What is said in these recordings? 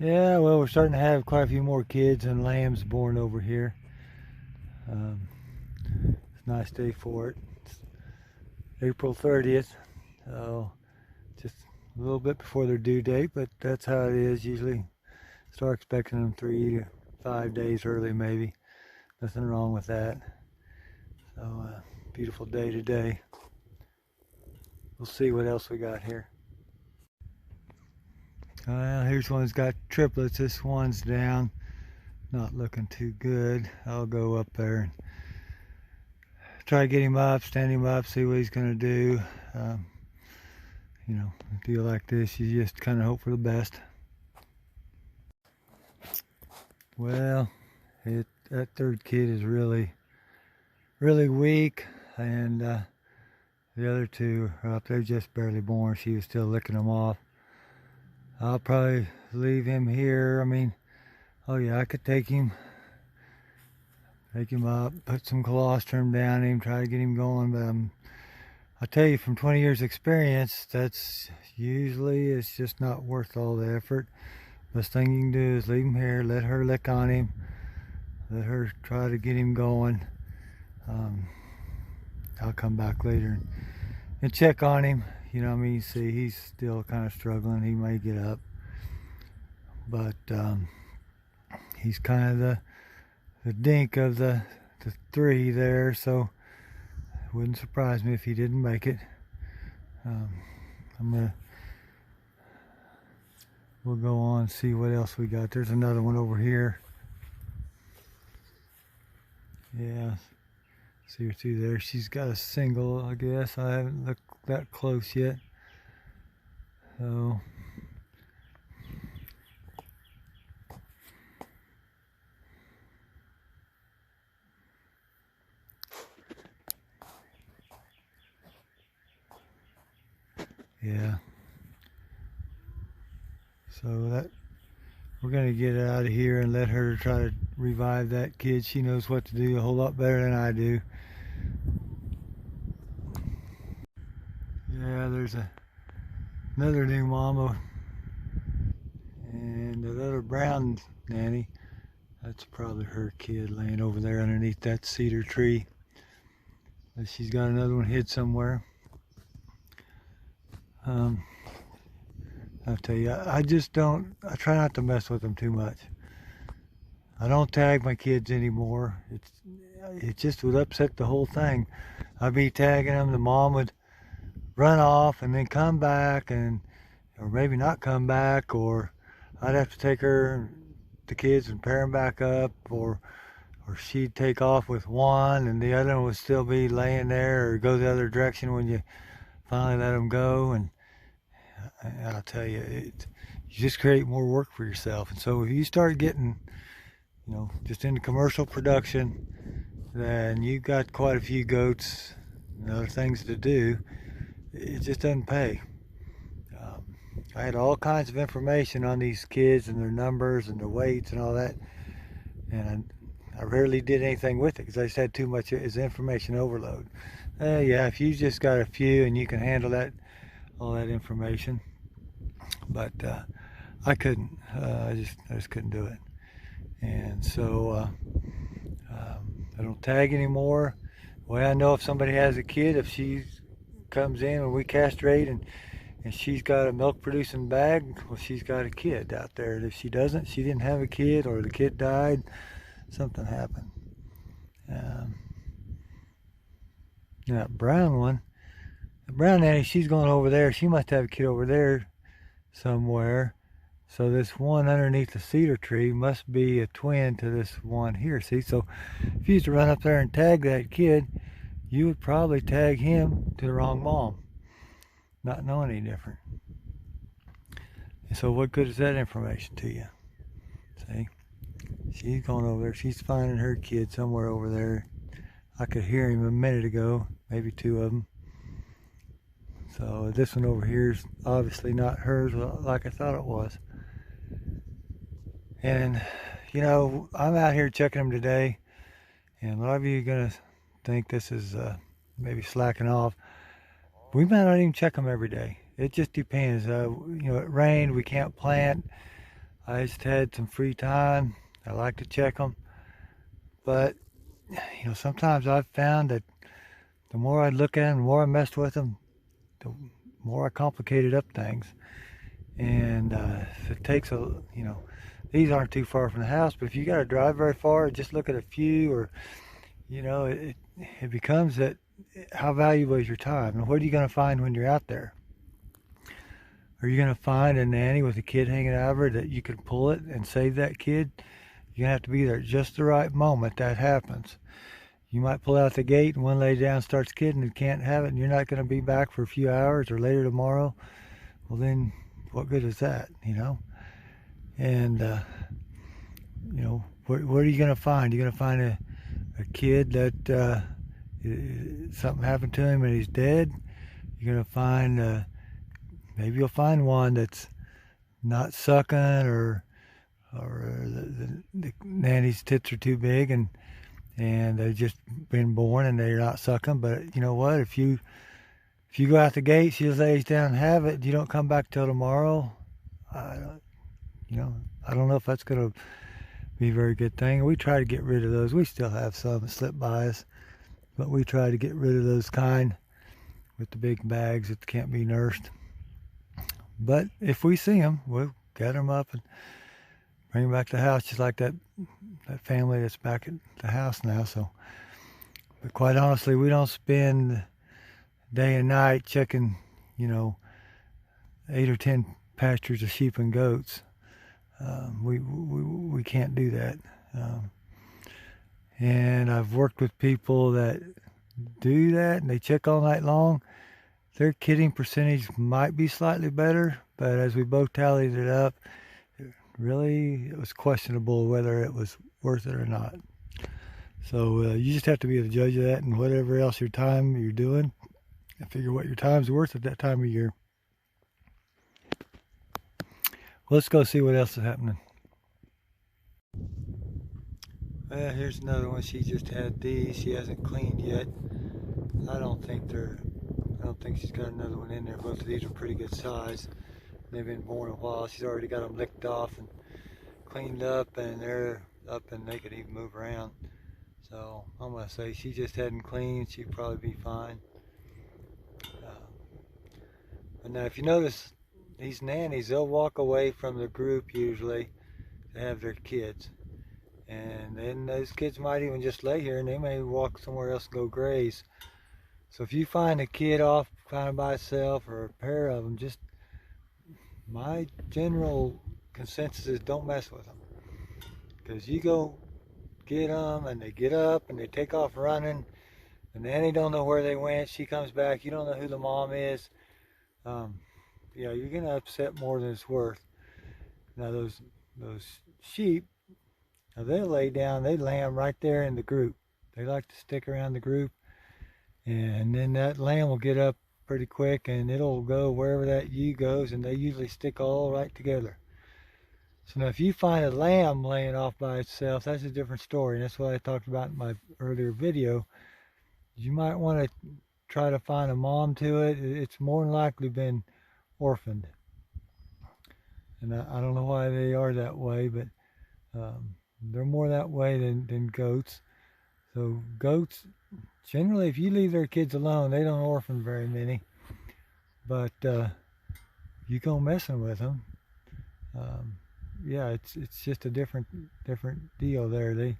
Yeah, well, we're starting to have quite a few more kids and lambs born over here. Um, it's a nice day for it. It's April 30th, so just a little bit before their due date, but that's how it is. Usually start expecting them 3 to 5 days early, maybe. Nothing wrong with that. So, beautiful day today. We'll see what else we got here. Well, here's one that's got triplets. This one's down, not looking too good. I'll go up there and try to get him up, stand him up, see what he's going to do. You know, a deal like this, you just kind of hope for the best. Well, that third kid is really weak, and the other two are up there just barely born. She was still licking them off. I'll probably leave him here. I mean, oh yeah, I could take him up, put some colostrum down him, try to get him going, but I'll tell you from 20 years experience, that's usually, it's just not worth all the effort. Best thing you can do is leave him here, let her lick on him, let her try to get him going. I'll come back later and check on him. You know what I mean? See, he's still kind of struggling. He may get up, but he's kind of the dink of the three there, so it wouldn't surprise me if he didn't make it. We'll go on and see what else we got. There's another one over here. Yeah, see her through there. She's got a single, I guess. I haven't looked that close yet. So yeah. So that we're gonna get out of here and let her try to revive that kid. She knows what to do a whole lot better than I do. Yeah, there's another new mama and another brown nanny. That's probably her kid laying over there underneath that cedar tree. She's got another one hid somewhere. I'll tell you, I try not to mess with them too much. I don't tag my kids anymore. It just would upset the whole thing. I'd be tagging them, the mom would run off and then come back, or maybe not come back, or I'd have to take the kids and pair them back up, or she'd take off with one and the other one would still be laying there, or go the other direction when you finally let them go. And I'll tell you, you just create more work for yourself. And so if you start getting, just into commercial production, then you've got quite a few goats and other things to do. It just doesn't pay. I had all kinds of information on these kids and their numbers and their weights and all that, and I rarely did anything with it because I just had too much information overload. Yeah, if you just got a few and you can handle all that information, but I couldn't. I just couldn't do it, and so I don't tag anymore. Well, I know if somebody has a kid, if she comes in and we castrate and she's got a milk producing bag, well, she's got a kid out there. And if she doesn't, she didn't have a kid, or the kid died, something happened. That brown one, the brown nanny, she's going over there. She must have a kid over there somewhere. So this one underneath the cedar tree must be a twin to this one here. See, so if you used to run up there and tag that kid, you would probably tag him to the wrong mom, not knowing any different. And so what good is that information to you? See, she's going over there. She's finding her kid somewhere over there. I could hear him a minute ago, maybe two of them. So this one over here is obviously not hers like I thought it was. And I'm out here checking them today, and a lot of you are gonna think this is maybe slacking off. We might not even check them every day. It just depends. It rained, we can't plant. I just had some free time. I like to check them, but sometimes I've found that the more I look at them, the more I messed with them, the more I complicated up things. And if it takes these aren't too far from the house, but if you got to drive very far, just look at a few, or it becomes that how valuable is your time, and what are you going to find when you're out there? Are you going to find a nanny with a kid hanging out of her that you can pull it and save that kid? You're going to have to be there at just the right moment that happens. You might pull out the gate and one lady down starts kidding and can't have it, and you're not going to be back for a few hours or later tomorrow. Well, then what good is that, And, what are you going to find? You're going to find a kid that something happened to him and he's dead. You're going to find, maybe you'll find one that's not sucking, or the nanny's tits are too big and they've just been born and they're not sucking. But you know what? If you go out the gate, she lays down and have it, you don't come back till tomorrow. I don't know if that's going to be a very good thing. We try to get rid of those. We still have some that slip by us, but we try to get rid of those kind with the big bags that can't be nursed. But if we see them, we'll gather them up and bring them back to the house, just like that family that's back at the house now. So, but quite honestly, we don't spend day and night checking, 8 or 10 pastures of sheep and goats. We can't do that. And I've worked with people that do that, and they check all night long. Their kidding percentage might be slightly better, but as we both tallied it up, it was questionable whether it was worth it or not. So you just have to be the judge of that, and whatever else your time you're doing, and figure what your time's worth at that time of year. Let's go see what else is happening. Well, here's another one. She just had these. She hasn't cleaned yet. I don't think she's got another one in there. Both of these are pretty good size. They've been born a while. She's already got them licked off and cleaned up, and they're up and they could even move around. So I'm gonna say she just hadn't cleaned. She'd probably be fine. But now, if you notice, these nannies, they'll walk away from the group usually to have their kids, and then those kids might even just lay here, and they may walk somewhere else and go graze. So if you find a kid off kind of by itself, or a pair of them, just my general consensus is don't mess with them, because you go get them and they get up and they take off running, and the nanny don't know where they went. She comes back, you don't know who the mom is. You're gonna upset more than it's worth. Now those sheep, now they'll lay down, they lamb right there in the group. They like to stick around the group, and then that lamb will get up pretty quick and it'll go wherever that ewe goes, and they usually stick all right together. So now if you find a lamb laying off by itself, that's a different story, and that's what I talked about in my earlier video. You might want to try to find a mom to it. It's more than likely been orphaned, and I don't know why they are that way, but they're more that way than goats. So goats, generally, if you leave their kids alone, they don't orphan very many. But you go messing with them, it's just a different deal there.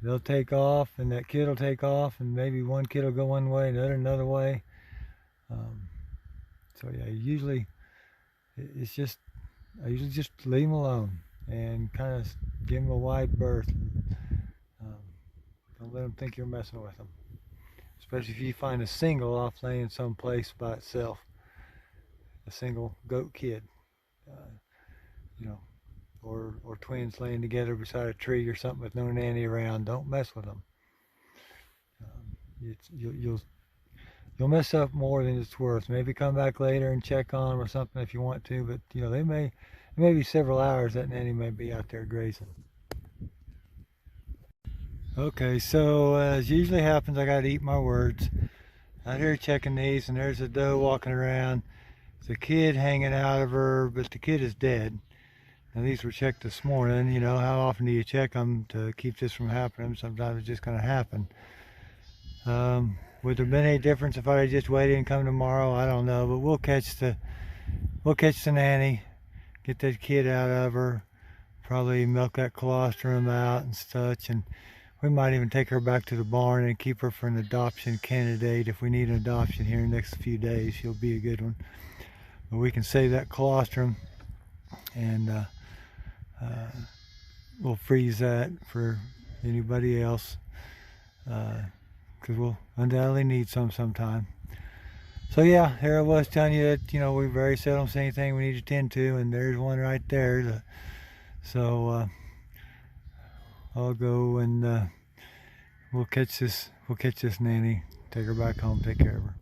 They'll take off, and that kid will take off, and maybe one kid will go one way, another way. So yeah, I usually just leave them alone and kind of give them a wide berth. Don't let them think you're messing with them, especially if you find a single off laying someplace by itself, a single goat kid, or twins laying together beside a tree or something with no nanny around. Don't mess with them. You'll mess up more than it's worth. Maybe come back later and check on them or something if you want to, but it may be several hours that nanny may be out there grazing. Okay, so as usually happens, I gotta eat my words. Out here checking these, and there's a doe walking around. There's a kid hanging out of her, but the kid is dead. Now these were checked this morning. You know, how often do you check them to keep this from happening? Sometimes it's just going to happen. Would there have been any difference if I had just waited and come tomorrow? I don't know, but we'll catch the nanny, get that kid out of her, probably milk that colostrum out and such, and we might even take her back to the barn and keep her for an adoption candidate. If we need an adoption here in the next few days, she'll be a good one. But we can save that colostrum, and we'll freeze that for anybody else, because we'll undoubtedly need some sometime. So yeah, here I was telling you that, you know, we very seldom see anything we need to tend to, and there's one right there. So I'll go and we'll catch this nanny, take her back home, take care of her.